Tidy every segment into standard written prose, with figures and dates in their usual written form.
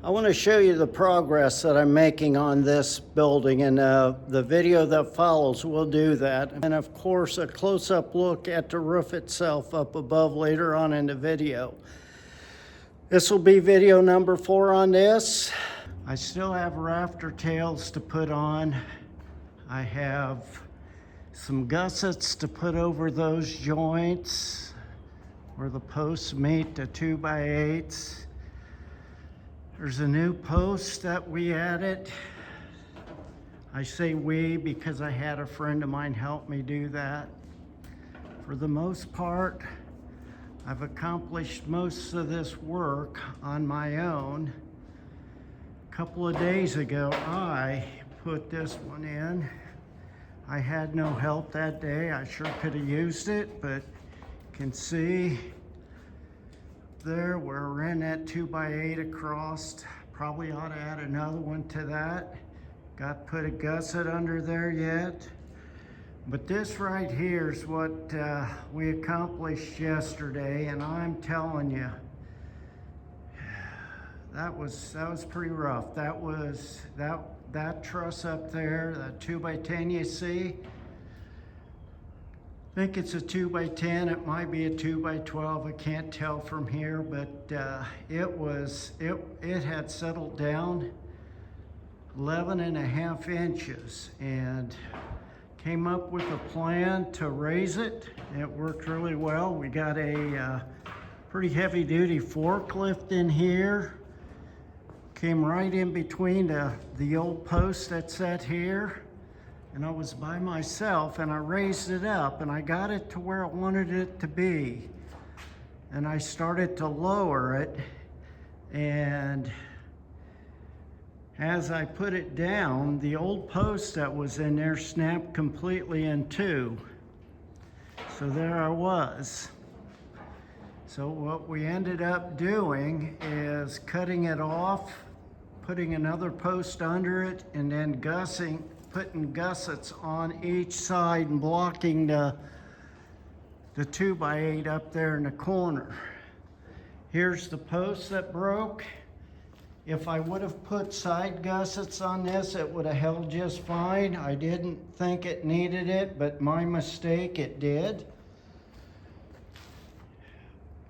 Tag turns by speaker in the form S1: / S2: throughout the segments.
S1: I want to show you the progress that I'm making on this building, and the video that follows will do that. And of course, a close-up look at the roof itself up above later on in the video. This will be video number 4 on this. I still have rafter tails to put on. I have some gussets to put over those joints where the posts meet the 2x8s. There's a new post that we added. I say we because I had a friend of mine help me do that. For the most part, I've accomplished most of this work on my own. A couple of days ago, I put this one in. I had no help that day. I sure could have used it, but you can see there we're in that 2x8 across. Probably ought to add another one to that. Got to put a gusset under there yet. But this right here is what we accomplished yesterday, and I'm telling you, that was pretty rough. That truss up there, that 2x10 you see, I think it's a 2x10. It might be a 2x12. I can't tell from here, but it had settled down 11.5 inches, and came up with a plan to raise it. It worked really well. We got a pretty heavy-duty forklift in here. Came right in between the old post that's set here. And I was by myself, and I raised it up, and I got it to where I wanted it to be. And I started to lower it, and as I put it down, the old post that was in there snapped completely in two. So there I was. So what we ended up doing is cutting it off, putting another post under it, and then putting gussets on each side and blocking the 2x8 up there in the corner. Here's the post that broke. If I would have put side gussets on this, it would have held just fine. I didn't think it needed it, but my mistake, it did.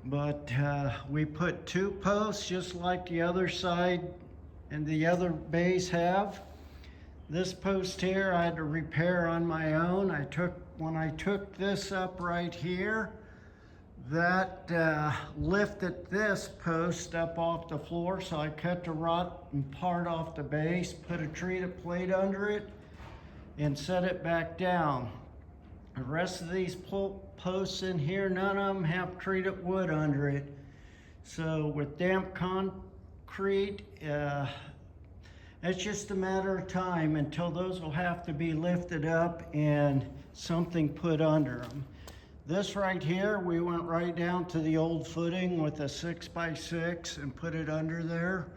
S1: But we put 2 posts just like the other side and the other bays have. This post here I had to repair on my own. When I took this up right here, that lifted this post up off the floor, so I cut the rotten part off the base, put a treated plate under it, and set it back down. The rest of these posts in here, none of them have treated wood under it. So with damp concrete, it's just a matter of time until those will have to be lifted up and something put under them. This right here, we went right down to the old footing with a 6x6 and put it under there.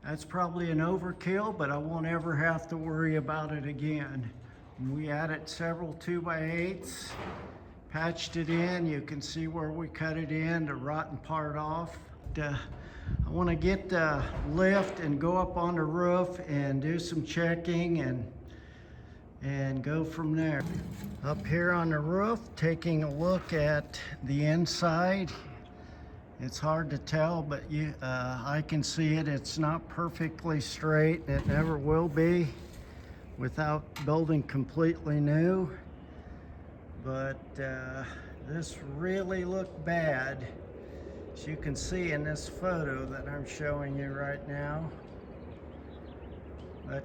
S1: That's probably an overkill, but I won't ever have to worry about it again. We added several 2x8s, patched it in. You can see where we cut it in, the rotten part off. I want to get the lift and go up on the roof and do some checking and go from there. Up here on the roof, taking a look at the inside. It's hard to tell, but I can see it. It's not perfectly straight. It never will be without building completely new. But this really looked bad, as you can see in this photo that I'm showing you right now. But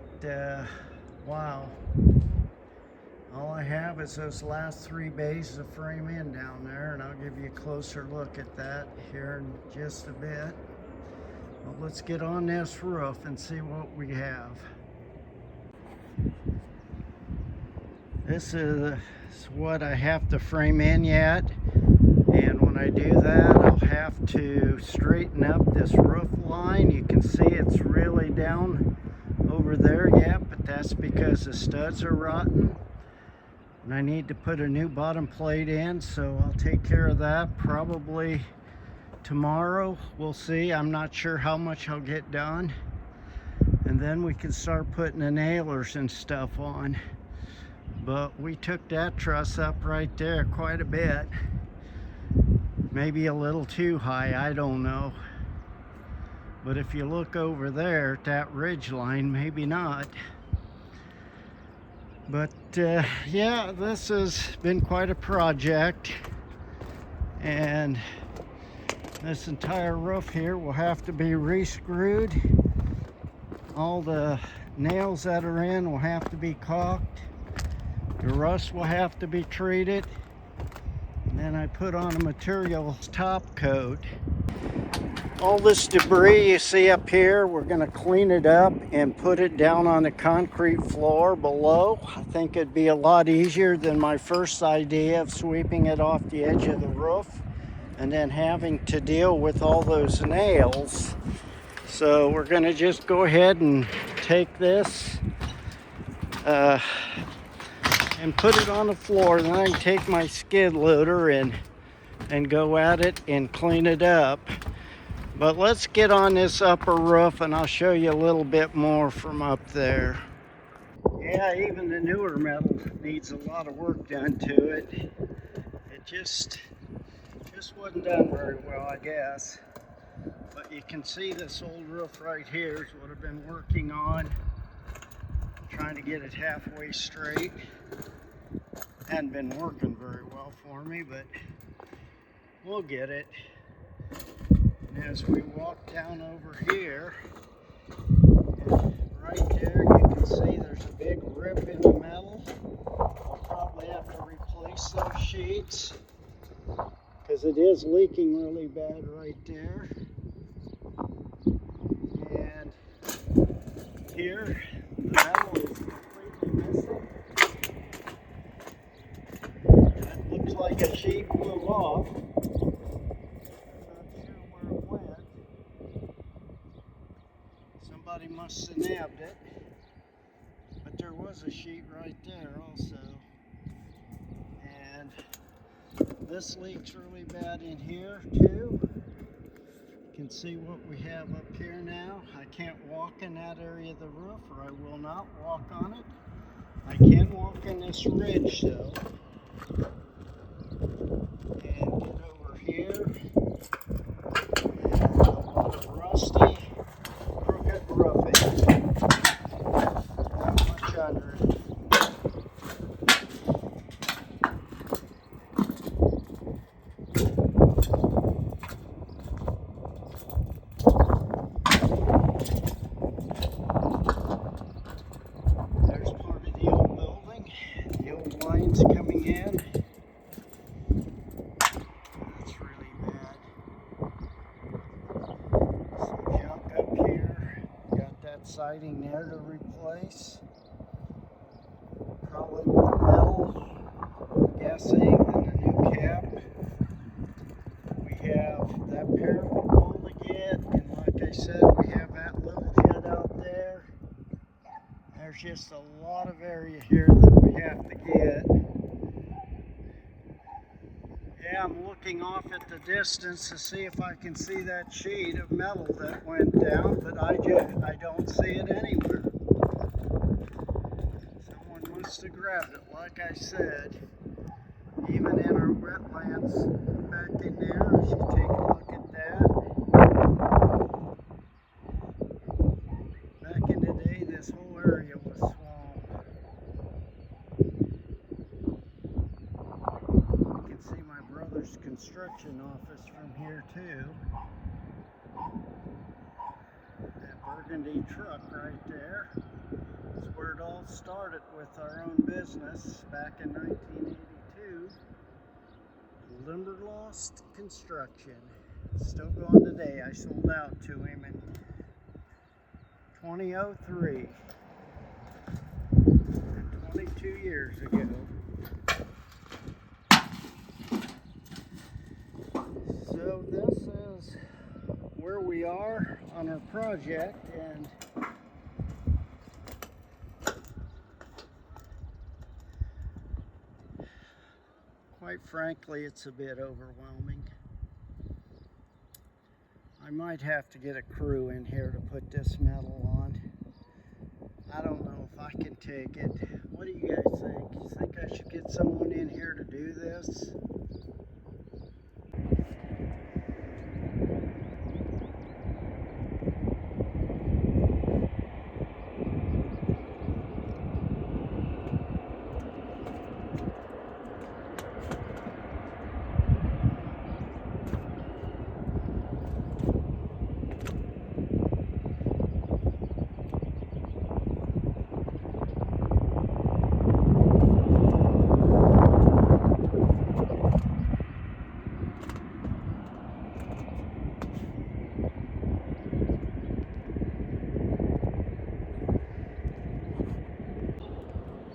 S1: wow. All I have is those last 3 bays to frame in down there, and I'll give you a closer look at that here in just a bit. Well, let's get on this roof and see what we have. This is what I have to frame in yet, and when I do that, I'll have to straighten up this roof line. You can see it's really down over there yet, but that's because the studs are rotten. And I need to put a new bottom plate in, so I'll take care of that probably tomorrow. We'll see. I'm not sure how much I'll get done. And then we can start putting the nailers and stuff on. But we took that truss up right there quite a bit. Maybe a little too high, I don't know. But if you look over there at that ridge line, maybe not. But yeah, this has been quite a project. And this entire roof here will have to be re-screwed. All the nails that are in will have to be caulked. The rust will have to be treated. And then I put on a materials top coat. All this debris you see up here, we're going to clean it up and put it down on the concrete floor below. I think it'd be a lot easier than my first idea of sweeping it off the edge of the roof and then having to deal with all those nails. So we're going to just go ahead and take this and put it on the floor. Then I can take my skid loader and go at it and clean it up. But let's get on this upper roof and I'll show you a little bit more from up there. Yeah, even the newer metal needs a lot of work done to it. It just wasn't done very well, I guess. But you can see this old roof right here is what I've been working on. Trying to get it halfway straight. Hadn't been working very well for me, but we'll get it. And as we walk down over here, right there you can see there's a big rip in the metal. I'll probably have to replace those sheets because it is leaking really bad right there. And here the metal is completely missing. That looks like a sheet blew off. Somebody must have nabbed it, but there was a sheet right there also. And this leaks really bad in here too. You can see what we have up here now. I can't walk in that area of the roof, or I will not walk on it. I can walk in this ridge though. And get over here. A lot of rusty roofing. Not much under it. There's part of the old building. The old lines coming in. That's really bad. Some junk up here. Got that siding there to replace. Probably with metal, I'm guessing, and a new cap. We have that parapet wall to get, and like I said, we have that little jet out there. There's just a lot of area here that we have to get. Yeah, I'm looking off at the distance to see if I can see that sheet of metal that went down, but I don't see it anywhere. Someone must have grabbed it, like I said. Even in our wetlands back in there, I should take a look at that. Back in the day, this whole area was swamp. You can see my brother's construction office from here too. That burgundy truck right there is where it all started with our own business back in 1982. Lumberyard Construction. Still going today. I sold out to him in 2003. 22 years ago. So this is where we are on our project, and quite frankly, it's a bit overwhelming. I might have to get a crew in here to put this metal on. I don't know if I can take it. What do you guys think? You think I should get someone in here to do this?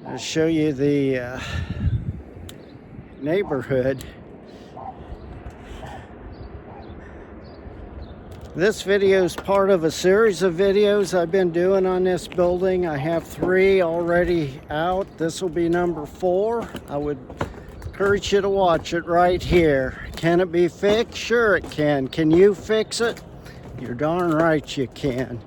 S1: I'll show you the neighborhood. This video is part of a series of videos I've been doing on this building. I have 3 already out. This will be number 4. I would encourage you to watch it right here. Can it be fixed? Sure it can. Can you fix it? You're darn right you can.